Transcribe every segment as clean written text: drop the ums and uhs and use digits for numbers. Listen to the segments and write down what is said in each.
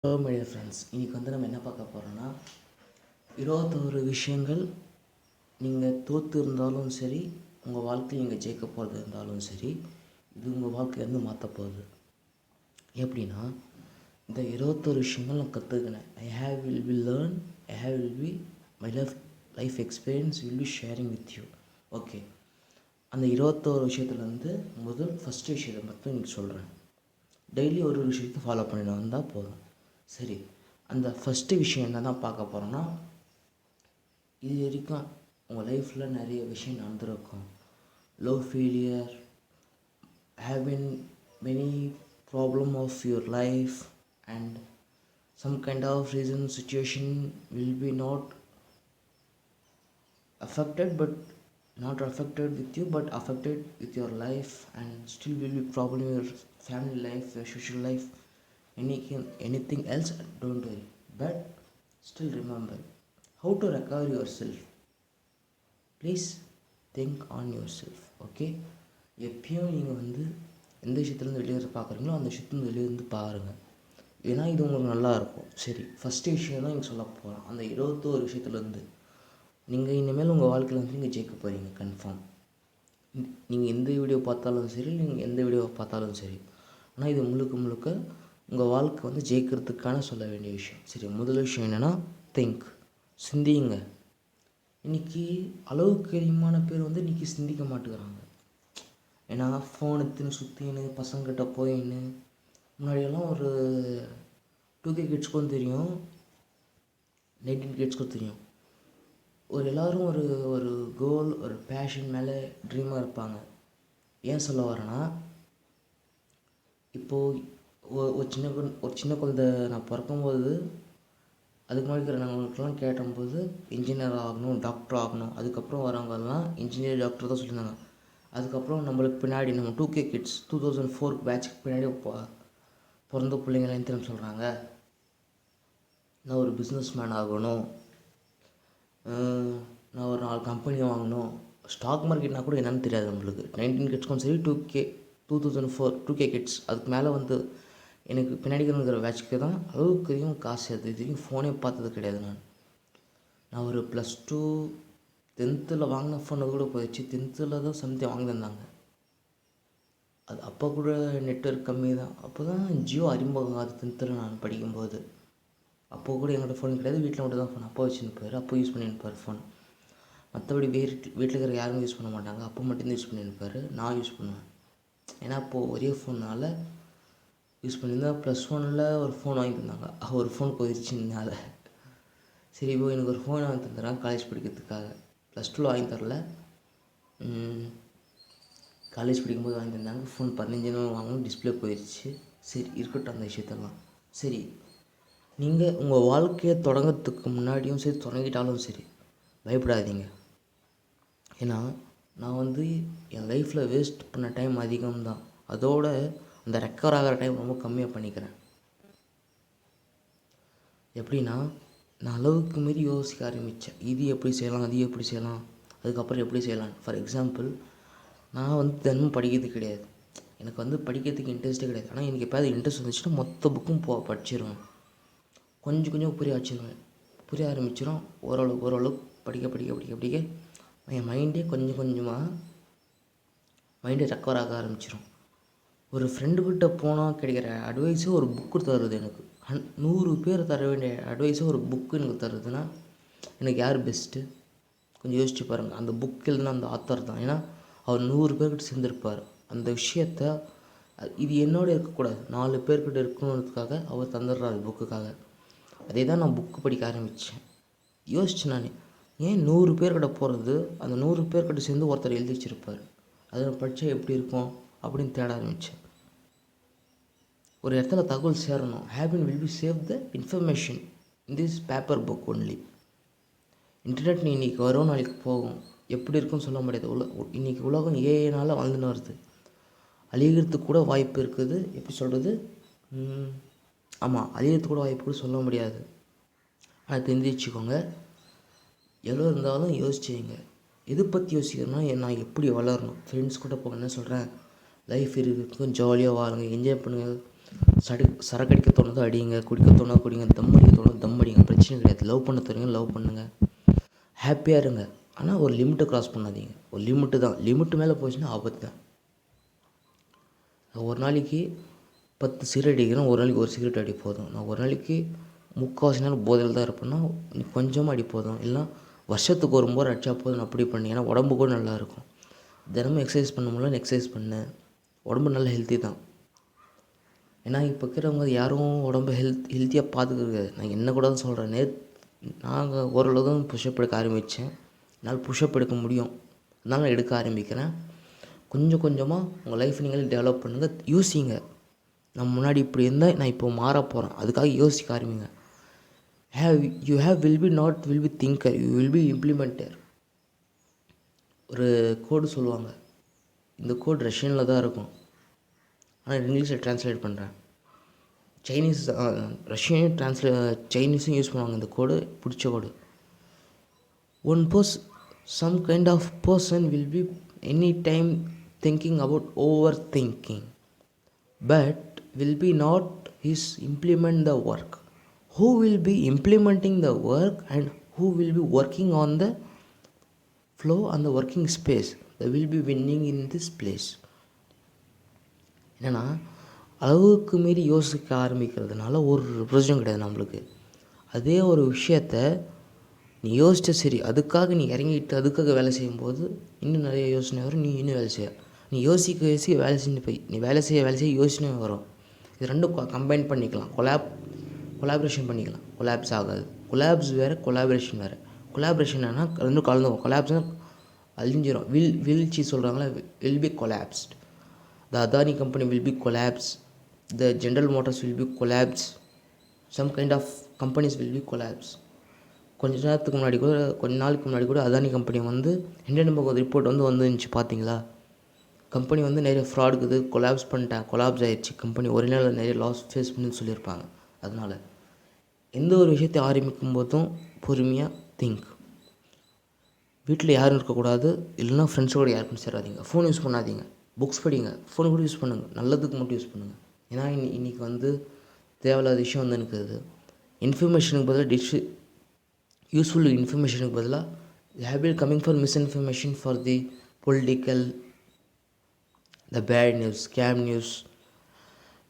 Hello my dear friends, இன்றைக்கி நம்ம என்ன பார்க்க போகிறோன்னா 21 விஷயங்கள் நீங்கள் தோற்று இருந்தாலும் சரி, உங்கள் வாழ்க்கையில் நீங்கள் ஜெயிக்க போகிறது இருந்தாலும் சரி, இது உங்கள் வாழ்க்கையிலேருந்து மாற்ற போகுது. எப்படின்னா, இந்த 21 விஷயங்கள் நான் கற்றுக்கினேன். I have will be my life experience will be sharing with you. Okay, அந்த 21 விஷயத்துலேருந்து ஃபஸ்ட்டு விஷயத்தை மட்டும் இன்றைக்கி சொல்கிறேன். டெய்லி ஒரு விஷயத்தை ஃபாலோ பண்ணிட்டு வந்தால் போதும். சரி, அந்த ஃபஸ்ட்டு விஷயம் என்ன தான் பார்க்க போகிறோன்னா, இது வரைக்கும் உங்கள் லைஃப்பில் நிறைய விஷயம் நடந்திருக்கும். Love failure, having many problem of your life, and some kind of reason situation will be not affected with you, but affected with your life, and still will be problem in your family life, your social life, anything else. Don't worry, but still remember how to recover yourself. Please think on yourself. Okay, எப்பயும் நீங்கள் எந்த விஷயத்துலேருந்து வெளியே பார்க்குறீங்களோ அந்த விஷயத்துலேருந்து வெளியே பாருங்கள். ஏன்னா இது உங்களுக்கு நல்லாயிருக்கும். சரி, ஃபஸ்ட்டு விஷயம் தான் நீங்கள் சொல்ல போகிறோம். அந்த 21 விஷயத்துலேருந்து நீங்கள் இனிமேல் உங்கள் வாழ்க்கையில் நீங்கள் ஜெயிக்க போகிறீங்க கன்ஃபார்ம். நீங்கள் எந்த வீடியோ பார்த்தாலும் சரி, நீங்கள் எந்த வீடியோ பார்த்தாலும் சரி, ஆனால் இது முழுக்க உங்கள் வாழ்க்கை ஜெயிக்கிறதுக்கான சொல்ல வேண்டிய விஷயம். சரி, முதல் விஷயம் என்னென்னா, சிந்திங்க. இன்றைக்கி அளவுக்கு அதிகமான பேர் இன்றைக்கி சிந்திக்க மாட்டேங்கிறாங்க. ஏன்னா ஃபோன் எடுத்துன்னு சுற்றின்னு பசங்கிட்ட போயின்னு, முன்னாடியெல்லாம் ஒரு 2K கிட்ஸ்க்கும் தெரியும், 19 கிட்ஸ்க்கும் தெரியும். எல்லோரும் ஒரு கோல், ஒரு பேஷன் மேலே ட்ரீமாக இருப்பாங்க. ஏன் சொல்ல வரேன்னா, இப்போது ஒரு சின்ன குழந்தை நான் பிறக்கும்போது அதுக்கு முன்னாடி இருக்கிற நாங்களுக்கெல்லாம் கேட்டபோது இன்ஜினியர் ஆகணும், டாக்டர் ஆகணும், அதுக்கப்புறம் வரவங்கெல்லாம் இன்ஜினியர், டாக்டர் தான் சொல்லியிருந்தாங்க. அதுக்கப்புறம் நம்மளுக்கு பின்னாடி நம்ம 2K கிட்ஸ் 2004 பேட்சுக்கு பின்னாடி பிறந்த பிள்ளைங்களாம் என்ன சொல்கிறாங்க, நான் ஒரு பிஸ்னஸ் மேன் ஆகணும், நான் ஒரு 4 கம்பெனி வாங்கணும், ஸ்டாக் மார்க்கெட்னா கூட என்னென்னு தெரியாது நம்மளுக்கு. 19 கிட்ஸ்க்கும் சரி, 2004 2K கிட்ஸ் அதுக்கு மேலே எனக்கு பின்னாடி இருக்கிற பேட்சுக்கு தான் அளவுக்கு அதிகம் காசு சேர்த்து. இது வரைக்கும் ஃபோனே பார்த்தது கிடையாது. நான் ஒரு +2 10th வாங்கின ஃபோனை கூட போயிடுச்சு. 10th தான் சம்திங் வாங்கியிருந்தாங்க. அது அப்போ கூட நெட்வொர்க் கம்மி தான். அப்போ தான் ஜியோ அறிமுகம் அது 10th நான் படிக்கும்போது. அப்போ கூட எங்கள்கிட்ட ஃபோன் கிடையாது, வீட்டில் மட்டும் தான் ஃபோன் அப்போ வச்சுருப்பார். அப்போ யூஸ் பண்ணியிருப்பார் ஃபோன். மற்றபடி வீட்டில் இருக்கிற யாரும் யூஸ் பண்ண மாட்டாங்க. அப்போ மட்டும்தான் யூஸ் பண்ணியிருப்பார். நான் யூஸ் பண்ணுவேன். ஏன்னா அப்போது ஒரே ஃபோனால் யூஸ் பண்ணியிருந்தேன். +1 ஒரு ஃபோன் வாங்கி தந்தாங்க. ஒரு ஃபோன் போயிடுச்சுனால சரி, இப்போ எனக்கு ஒரு ஃபோன் வாங்கி தந்துடுறாங்க காலேஜ் படிக்கிறதுக்காக. +2 வாங்கி தரல, காலேஜ் படிக்கும்போது வாங்கி தந்தாங்க. ஃபோன் 15 வாங்கணும், டிஸ்பிளே போயிடுச்சு. சரி, இருக்கட்டும் அந்த விஷயத்தெல்லாம். சரி, நீங்கள் உங்கள் வாழ்க்கையை தொடங்கிறதுக்கு முன்னாடியும் சரி, தொடங்கிட்டாலும் சரி, பயப்படாதீங்க. ஏன்னா நான் என் லைஃப்பில் வேஸ்ட் பண்ண டைம் அதிகம்தான். அதோட அந்த ரெக்கவர் ஆகிற டைம் ரொம்ப கம்மியாக பண்ணிக்கிறேன். எப்படின்னா, நான் அளவுக்கு மீறி யோசிக்க ஆரம்பித்தேன். இது எப்படி செய்யலாம், அது எப்படி செய்யலாம், அதுக்கப்புறம் எப்படி செய்யலாம். ஃபார் எக்ஸாம்பிள், நான் தினமும் படிக்கிறது கிடையாது. எனக்கு படிக்கிறதுக்கு இன்ட்ரெஸ்ட்டே கிடையாது. ஆனால் எனக்கு எப்போயாவது இன்ட்ரெஸ்ட் வந்துச்சுன்னா மொத்த புக்கும் படிச்சிருவேன். கொஞ்சம் புரிய ஆரம்பிச்சிடும். ஓரளவு படிக்க என் மைண்டே கொஞ்சமாக ரெக்கவர் ஆக ஆரம்பிச்சிடும். ஒரு ஃப்ரெண்டுக்கிட்ட போனால் கிடைக்கிற அட்வைஸு ஒரு புக்கு தருது எனக்கு. 100 பேர் தர வேண்டிய அட்வைஸு ஒரு புக்கு எனக்கு தருதுன்னா எனக்கு யார் பெஸ்ட்டு? கொஞ்சம் யோசிச்சு பாருங்கள். அந்த புக் எழுதுனா அந்த ஆத்தர் தான். ஏன்னா அவர் 100 பேர்கிட்ட சேர்ந்துருப்பார். அந்த விஷயத்த இது என்னோட இருக்கக்கூடாது, 4 பேர்கிட்ட இருக்கணுன்றதுக்காக அவர் தந்துடுறாரு புக்குக்காக. அதே தான் நான் புக்கு படிக்க ஆரம்பித்தேன். யோசித்தேன் நான், ஏன் 100 பேர்கிட்ட போகிறது, அந்த 100 பேர்கிட்ட சேர்ந்து ஒருத்தர் எழுதி வச்சுருப்பார், அதை படித்தா எப்படி இருக்கும் அப்படின்னு தேட ஆரம்பித்தேன். ஒரு இடத்துல தகவல் சேரணும். Habit will be save the information in this paper book only. Internet இன்றைக்கி வரும், நாளைக்கு போகும், எப்படி இருக்குன்னு சொல்ல முடியாது. இன்றைக்கி உலகம் ஏஐனால் வாழ்ந்துன்னு வருது. அழிகிறதுக்கு கூட வாய்ப்பு இருக்குது. எப்படி சொல்கிறது, ஆமாம், அழிகிறதுக்கு கூட வாய்ப்பு கூட சொல்ல முடியாது. ஆனால் தெரிஞ்சு வச்சுக்கோங்க. எவ்வளோ இருந்தாலும் யோசிச்சுங்க. எது பற்றி யோசிக்கிறேன்னா, நான் எப்படி வளரணும். ஃப்ரெண்ட்ஸ் கூட போக என்ன சொல்கிறேன், லைஃப் இருக்கும், ஜாலியாக வாழுங்க, என்ஜாய் பண்ணுங்கள், சரக்கு அடிக்க தோணுதோ அடிங்க, குடிக்க தோணுதோ குடிங்க, தம் அடிக்க தோணுதோ தம் அடிங்க, பிரச்சனை கிடையாது. லவ் பண்ண தெரியுங்க, லவ் பண்ணுங்கள், ஹாப்பியாக இருங்க. ஆனால் ஒரு லிமிட்டை க்ராஸ் பண்ணாதீங்க. ஒரு லிமிட்டு தான், லிமிட்டு மேலே போச்சுன்னா ஆபத்து தான். ஒரு நாளைக்கு 10 சிகரெட் அடிக்கிறேன், ஒரு நாளைக்கு ஒரு சிகரெட் அடி போதும். நான் ஒரு நாளைக்கு 3/4 நேரம் போதையில் தான் இருப்பேன்னா நீ கொஞ்சமாக அடி போதும். இல்லைனா வருஷத்துக்கு ஒரு முறை அடித்தா போதும். அப்படி பண்ணி, ஏன்னா உடம்பு கூட நல்லாயிருக்கும். தினமும் எக்ஸசைஸ் பண்ண முடியல, எக்ஸசைஸ் பண்ணு, உடம்பு நல்ல ஹெல்த்தி தான். ஏன்னா இப்போ இருக்கிறவங்க யாரும் உடம்பு ஹெல்த்தியாக பார்த்துக்கிறது. நான் என்ன கூட தான் சொல்கிறேன். நாங்கள் ஓரளவு தான் புஷ்அப் எடுக்க ஆரம்பித்தேன். என்னால் புஷ்அப் எடுக்க முடியும், அதனால் நான் எடுக்க ஆரம்பிக்கிறேன். கொஞ்சம் கொஞ்சமாக உங்கள் லைஃப் நீங்களே டெவலப் பண்ணுங்கள். யோசிங்க, நான் முன்னாடி இப்படி இருந்தால் நான் இப்போ மாற போகிறேன், அதுக்காக யோசிக்க ஆரம்பிங்க. Will be thinker, you will be implementer. ஒரு கோடு சொல்லுவாங்க, இந்த கோடு ரஷ்யனில் தான் இருக்கும், ஆனால் இங்கிலீஷில் ட்ரான்ஸ்லேட் பண்ணுறேன். ரஷ்யனையும் சைனீஸும் யூஸ் பண்ணுவாங்க. இந்த கோடு பிடிச்ச கோடு. some kind of person will be anytime thinking about overthinking, but will be not his implement the work. Who will be implementing the work and who will be working on the flow and the working space, they will be winning in this place. என்னென்னா, அளவுக்கு மீறி யோசிக்க ஆரம்பிக்கிறதுனால ஒரு பிரயோஜனம் கிடையாது நம்மளுக்கு. அதே ஒரு விஷயத்த நீ யோசித்த சரி, அதுக்காக நீ இறங்கிட்டு அதுக்காக வேலை செய்யும்போது இன்னும் நிறைய யோசனை வரும். நீ இன்னும் வேலை செய்ய, நீ யோசிக்க வேலை செஞ்சு போய் நீ வேலை செய்ய யோசனை வரும். இது ரெண்டும் கம்பைன் பண்ணிக்கலாம், கொலாபரேஷன் பண்ணிக்கலாம். கொலாப்ஸ் ஆகாது. கொலாப்ஸ் வேறு, கொலாபரேஷன் வேறு. கொலாபரேஷன் ஆனால் ரெண்டும் கலந்துக்கும். கொலாப்ஸ்னால் அழிஞ்சிடும். வீழ்ச்சி சொல்கிறாங்களா, will be collapsed. The Adani company will be collapse, the General Motors will be collapse, some kind of companies will be collapse. கொஞ்ச நாளுக்கு முன்னாடி கூட அதானி கம்பெனி இந்தியன் பக்கம் ரிப்போர்ட் வந்துருந்துச்சு பார்த்தீங்களா? கம்பெனி நிறைய ஃப்ராட் இருக்குது, கொலாப்ஸ் ஆயிடுச்சு கம்பெனி, ஒரே நாளில் நிறைய லாஸ் ஃபேஸ் பண்ணி சொல்லியிருப்பாங்க. அதனால் எந்த ஒரு விஷயத்தை ஆரம்பிக்கும் போதும் பொறுமையாக திங்க். வீட்டில் யாரும் இருக்கக்கூடாது, இல்லைன்னா ஃப்ரெண்ட்ஸோடு யாருக்கும் சேராதீங்க. ஃபோன் யூஸ் பண்ணாதீங்க, புக்ஸ் படிங்க. ஃபோனை கூட யூஸ் பண்ணுங்கள், நல்லதுக்கு மட்டும் யூஸ் பண்ணுங்கள். ஏன்னா இன்றைக்கி தேவையில்லாத விஷயம் இருக்குது. இன்ஃபர்மேஷனுக்கு பதிலாக யூஸ்ஃபுல் இன்ஃபர்மேஷனுக்கு பதிலாக have been coming for misinformation, for the political, the bad news, scam news.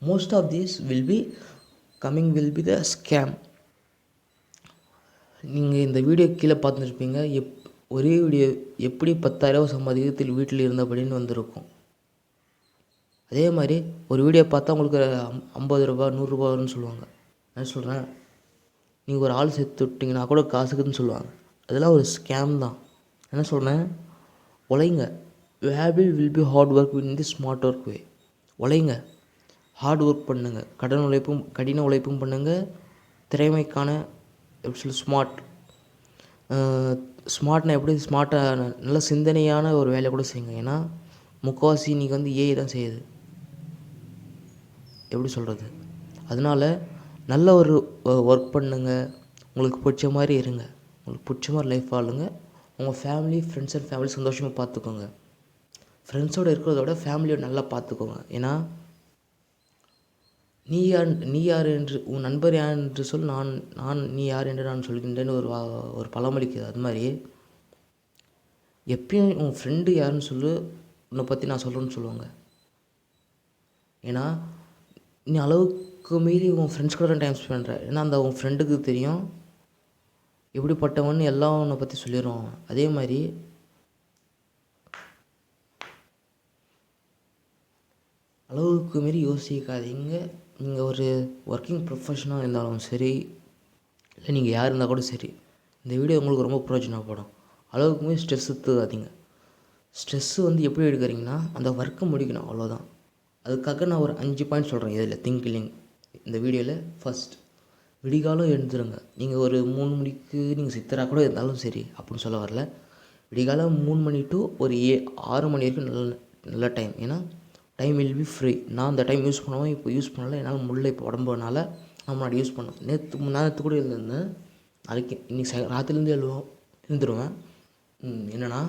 Most of these will be the scam. நீங்கள் இந்த வீடியோ கீழே பார்த்துருப்பீங்க, ஒரே வீடியோ எப்படி 10,000 சம்பாதிக்கத்தில் வீட்டில் இருந்தபடின்னு வந்திருக்கும். அதே மாதிரி ஒரு வீடியோ பார்த்தா உங்களுக்கு 50 ரூபா 100 ரூபா வரும்னு சொல்லுவாங்க. நான் சொல்கிறேன், நீங்கள் ஒரு ஆள் சேர்த்து விட்டிங்கன்னா கூட காசுக்குன்னு சொல்லுவாங்க. அதெல்லாம் ஒரு ஸ்கேம் தான். என்ன சொல்கிறேன், உழைங்க. Habit will be hard work in the smart work way. உழைங்க, ஹார்ட் ஒர்க் பண்ணுங்கள், கடின உழைப்பும் பண்ணுங்கள். திறமைக்கான எப்படி சொல்லி ஸ்மார்ட்னா எப்படி ஸ்மார்ட்டாக நல்ல சிந்தனையான ஒரு வேலையை கூட செய்யுங்க. ஏன்னா முக்கால்வாசி இன்றைக்கி ஏஐ தான் செய்யுது. எப்படி சொல்கிறது, அதனால் நல்ல ஒரு ஒர்க் பண்ணுங்கள், உங்களுக்கு பிடிச்ச மாதிரி இருங்க, உங்களுக்கு பிடிச்ச மாதிரி லைஃப் வாழுங்க. உங்கள் ஃப்ரெண்ட்ஸ் அண்ட் ஃபேமிலி சந்தோஷமாக பார்த்துக்கோங்க. ஃப்ரெண்ட்ஸோடு இருக்கிறத விட ஃபேமிலியோட நல்லா பார்த்துக்கோங்க. ஏன்னா நீ யார் என்று உன் நண்பர் யார் என்று சொல், நீ யார் என்று நான் சொல்கின்றேன்னு ஒரு பழமொழிக்குது. அது மாதிரி எப்பயும் உன் ஃப்ரெண்டு யாருன்னு சொல்லு, உன்னை பற்றி நான் சொல்கிறேன்னு சொல்லுவாங்க. ஏன்னா நீ அளவுக்கு மீறி உன் ஃப்ரெண்ட்ஸ் கூட டைம் ஸ்பெண்ட் பண்ணுற. ஏன்னா உன் ஃப்ரெண்டுக்கு தெரியும் எப்படிப்பட்டவன்னு எல்லாம் உன்னை பற்றி சொல்லிடுவான். அதே மாதிரி அளவுக்கு மீறி யோசிக்காதீங்க. நீங்கள் ஒரு ஒர்க்கிங் ப்ரொஃபஷனாக இருந்தாலும் சரி, இல்லை நீங்கள் யார் இருந்தால் கூட சரி, இந்த வீடியோ உங்களுக்கு ரொம்ப பிரயோஜனப்படும். அளவுக்கு மீறி ஸ்ட்ரெஸ் எடுத்துக்காதீங்க. ஸ்ட்ரெஸ்ஸு எப்படி எடுக்கிறீங்கன்னா, அந்த ஒர்க்கை முடிக்கணும், அவ்வளோதான். அதுக்காக நான் ஒரு 5 பாயிண்ட் சொல்கிறேன் இதில் திங்கிலிங் இந்த வீடியோவில். ஃபஸ்ட், விடிகாலம் எழுந்துருங்க. நீங்கள் ஒரு 3 மணிக்கு நீங்கள் சித்தராக கூட இருந்தாலும் சரி அப்படின்னு சொல்ல வரல. விடிகாலம் 3 மணி டு ஒரு 6 மணி வரைக்கும் நல்ல டைம். ஏன்னா டைம் வில் பி ஃப்ரீ. நான் அந்த டைம் யூஸ் பண்ணுவேன், இப்போ யூஸ் பண்ணல, என்னால் முடியல, இப்போ உடம்புனால நான் முன்னாடி யூஸ் பண்ணேன். நேற்று கூட இருந்தேன், நாளைக்கு இன்றைக்கி ராத்திரிலேருந்து எழுந்துருவேன். என்னென்னா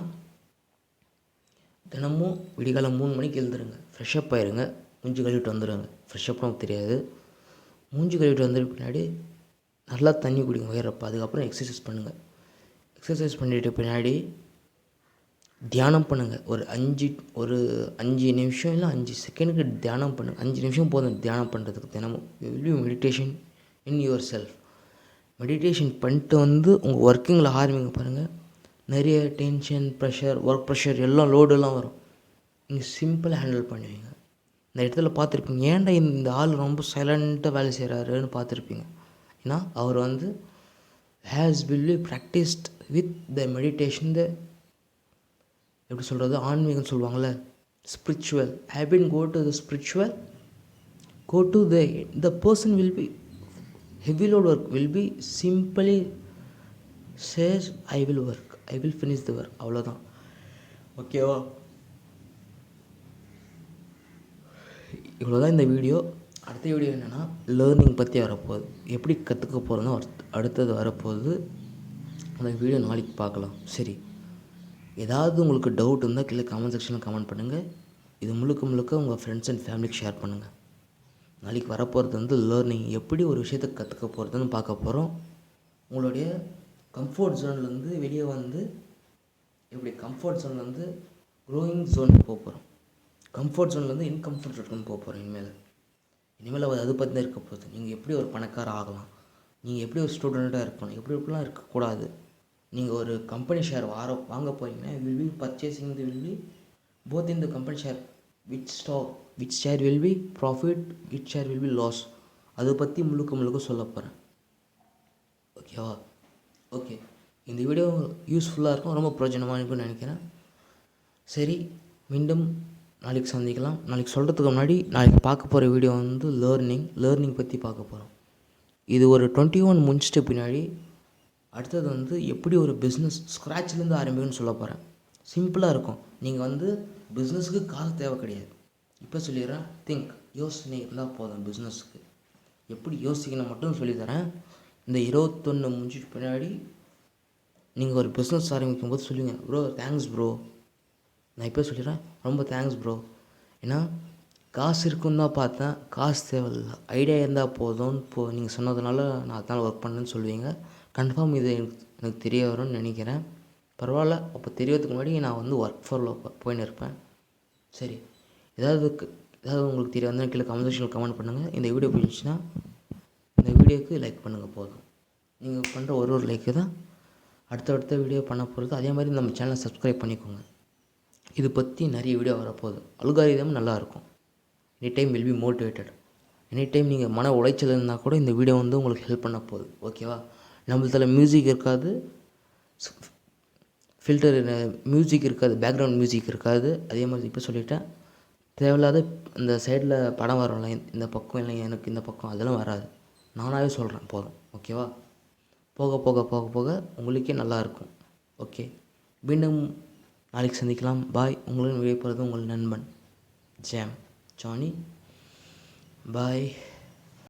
தினமும் விடிகாலம் 3 மணிக்கு எழுந்துருங்க, ஃப்ரெஷ்ஷப் ஆயிருங்க, மூஞ்சி கழுவிட்டு வந்துடுங்க. ஃப்ரெஷ்ஷப்லாம் நமக்கு தெரியாது. மூஞ்சி கழுவிட்டு வந்த பின்னாடி நல்லா தண்ணி குடிங்க வயிறப்போ. அதுக்கப்புறம் எக்ஸசைஸ் பண்ணுங்கள். எக்ஸசைஸ் பண்ணிட்டு பின்னாடி தியானம் பண்ணுங்கள். ஒரு 5 நிமிஷம் இல்லை 5 செகண்டுக்கு தியானம் பண்ணுங்கள். 5 நிமிஷம் போதும் தியானம் பண்ணுறதுக்கு தினமும். Will meditation in your self. Meditation பண்ணிட்டு வந்து உங்கள் ஒர்க்கிங்கில் ஆரம்பிங்க பாருங்கள். நிறைய டென்ஷன், ப்ரெஷர், ஒர்க் ப்ரெஷர் எல்லாம் லோடெல்லாம் வரும். நீங்கள் சிம்பிளாக ஹேண்டில் பண்ணுவீங்க. இந்த இடத்துல பார்த்துருப்பீங்க, ஏன்டா இந்த ஆள் ரொம்ப சைலண்ட்டாக வேலை செய்கிறாருன்னு பார்த்துருப்பீங்க. ஏன்னா அவர் வந்து has will practised with the meditation, எப்படி சொல்கிறது, ஆன்மீகம்னு சொல்லுவாங்கள்ல, spiritual. Have been go to the spiritual, go to the person will be heavy load work will be simply says I will work, I will finish the work. அவ்வளோதான். ஓகேவா? இவ்வளோதான் இந்த video. அடுத்த video என்னென்னா லேர்னிங் பற்றி வரப்போகுது. எப்படி கற்றுக்க போகிறதுனா அடுத்தது வரப்போகுது. அந்த வீடியோ நாளைக்கு பார்க்கலாம். சரி, ஏதாவது உங்களுக்கு டவுட் இருந்தால் கீழே கமெண்ட் செக்ஷனில் கமெண்ட் பண்ணுங்கள். இது முழுக்க உங்கள் ஃப்ரெண்ட்ஸ் அண்ட் ஃபேமிலிக்கு ஷேர் பண்ணுங்கள். நாளைக்கு வரப்போகிறது வந்து லேர்னிங், எப்படி ஒரு விஷயத்தை கற்றுக்க போகிறதுன்னு பார்க்க போகிறோம். உங்களுடைய கம்ஃபர்ட் ஜோன்லேருந்து வெளியே வந்து எப்படி கம்ஃபர்ட் ஜோன்லேருந்து க்ரோயிங் ஜோனுக்கு போக போகிறோம். கம்ஃபர்ட் ஜோன்லேருந்து இன்கம்ஃபர்ட் ஜோனுக்கு போக போகிறோம். இனிமேல் அது பற்றி தான் இருக்க போகுது. நீங்கள் எப்படி ஒரு பணக்காரர் ஆகலாம், நீங்கள் எப்படி ஒரு ஸ்டூடெண்ட்டாக இருக்கணும், எப்படிலாம் இருக்கக்கூடாது. நீங்கள் ஒரு கம்பெனி ஷேர் வாங்க போகிறீங்கன்னா will be purchasing will be both in the company share, which share will be profit, which share will be loss. அதை பற்றி முழுக்க சொல்ல போகிறேன். ஓகேவா? ஓகே, இந்த வீடியோ யூஸ்ஃபுல்லாக இருக்கும், ரொம்ப பிரயோஜனமாக இருக்கும்னு நினைக்கிறேன். சரி, மீண்டும் நாளைக்கு சந்திக்கலாம். நாளைக்கு சொல்கிறதுக்கு முன்னாடி நாளைக்கு பார்க்க போகிற வீடியோ வந்து லேர்னிங் பற்றி பார்க்க போகிறோம். இது ஒரு 21 முடிச்சிட்ட பின்னாடி அடுத்தது வந்து எப்படி ஒரு பிஸ்னஸ் ஸ்க்ராட்ச்லேருந்து ஆரம்பிக்கும்னு சொல்ல போகிறேன். சிம்பிளாக இருக்கும். நீங்கள் வந்து பிஸ்னஸுக்கு காசு தேவை கிடையாது. இப்போ சொல்லிடுறேன், யோசனை இருந்தால் போதும். பிஸ்னஸுக்கு எப்படி யோசிக்கணும் மட்டும் சொல்லித்தரேன். இந்த 21 முடிச்சிட்டு பின்னாடி நீங்கள் ஒரு பிஸ்னஸ் ஆரம்பிக்கும் போது சொல்லுங்கள், ப்ரோ தேங்க்ஸ் ப்ரோ. நான் இப்போ சொல்லிடுறேன், ரொம்ப தேங்க்ஸ் ப்ரோ. ஏன்னா காசு இருக்குன்னு தான் பார்த்தேன், காசு தேவையில்லை, ஐடியா இருந்தால் போதும். இப்போது நீங்கள் சொன்னதுனால நான் அதனால் ஒர்க் பண்ணேன்னு சொல்லுவீங்க. கன்ஃபார்ம் இது எனக்கு தெரிய வரும்னு நினைக்கிறேன். பரவாயில்ல, அப்போ தெரியறதுக்கு முன்னாடி நான் வந்து ஒர்க் ஃபோரில் போயின்னு இருப்பேன். சரி, ஏதாவது உங்களுக்கு தெரிய வந்தால் கீழே கமெண்ட் செக்ஷனில் கமெண்ட் பண்ணுங்கள். இந்த வீடியோ பிடிச்சின்னா இந்த வீடியோக்கு லைக் பண்ணுங்கள் போதும். நீங்கள் பண்ணுற ஒரு லைக்கு தான் அடுத்த வீடியோ பண்ண போகிறது. அதே மாதிரி நம்ம சேனலை சப்ஸ்கிரைப் பண்ணிக்கோங்க. இது பற்றி நிறைய வீடியோ வரப்போகுது. அல்காரிதம் நல்லாயிருக்கும். Any time will be motivated. Any time நீங்கள் மன உளைச்சல் இருந்தால் கூட இந்த வீடியோ வந்து உங்களுக்கு ஹெல்ப் பண்ண போகுது. ஓகேவா? நம்மளதில் மியூசிக் இருக்காது, ஃபில்டர் மியூசிக் இருக்காது, பேக்ரவுண்ட் மியூசிக் இருக்காது. அதே மாதிரி இப்போ சொல்லிட்டேன், தேவையில்லாத இந்த சைடில் படம் வரும்ல, இந்த பக்கம் இல்லை எனக்கு இந்த பக்கம், அதெல்லாம் வராது. நானாகவே சொல்கிறேன் போதும். ஓகேவா? போக உங்களுக்கே நல்லாயிருக்கும். ஓகே, மீண்டும் நாளைக்கு சந்திக்கலாம். பாய். உங்களுடன் விடைபெறுவது உங்கள் நண்பன் ஜானி. பாய்.